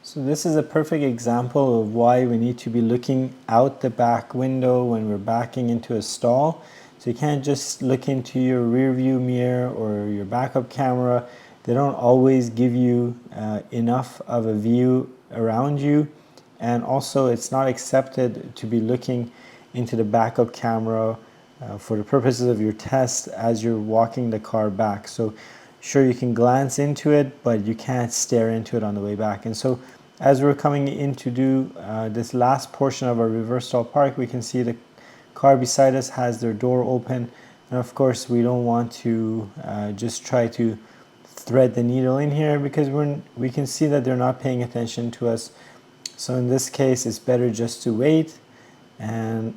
So this is a perfect example of why we need to be looking out the back window when we're backing into a stall. So you can't just look into your rear view mirror or your backup camera. They don't always give you enough of a view around you. And also it's not accepted to be looking into the backup camera for the purposes of your test as you're walking the car back. So sure, you can glance into it, but you can't stare into it on the way back. And so as we're coming in to do this last portion of our reverse stall park, we can see the car beside us has their door open. And of course, we don't want to just try to thread the needle in here because we can see that they're not paying attention to us. So in this case, it's better just to wait, and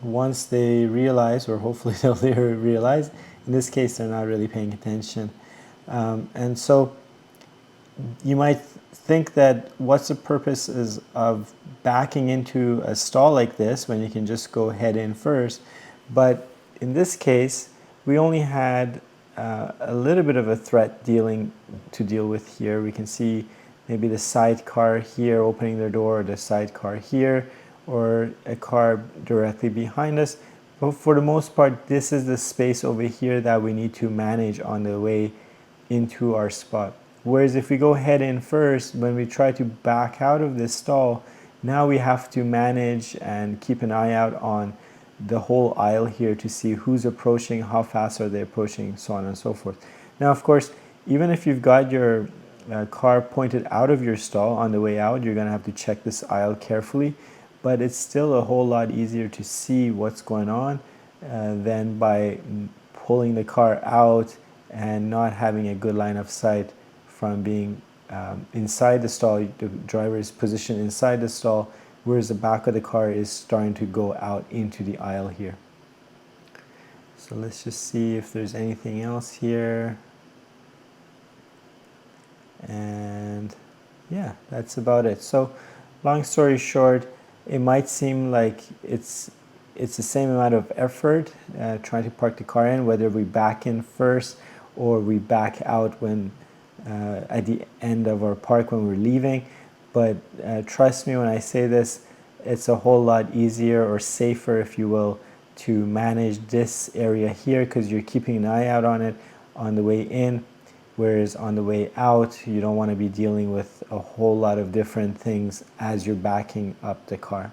once they realize, or hopefully they'll realize, in this case they're not really paying attention. And so you might think that what's the purpose of backing into a stall like this when you can just go head in first. But in this case, we only had a little bit of a threat to deal with here. We can see maybe the sidecar here opening their door, or the sidecar here, or a car directly behind us. But for the most part, this is the space over here that we need to manage on the way into our spot. Whereas if we go head in first, when we try to back out of this stall, now we have to manage and keep an eye out on the whole aisle here to see who's approaching, how fast are they approaching, so on and so forth. Now, of course, even if you've got your car pointed out of your stall on the way out, you're going to have to check this aisle carefully, but it's still a whole lot easier to see what's going on than by pulling the car out and not having a good line of sight from being inside the stall. The driver is positioned inside the stall, whereas the back of the car is starting to go out into the aisle here. So let's just see if there's anything else here. And yeah, that's about it. So long story short, it might seem like it's the same amount of effort trying to park the car in, whether we back in first or we back out when at the end of our park when we're leaving. But trust me when I say this, it's a whole lot easier, or safer if you will, to manage this area here, because you're keeping an eye out on it on the way in, whereas on the way out you don't want to be dealing with a whole lot of different things as you're backing up the car.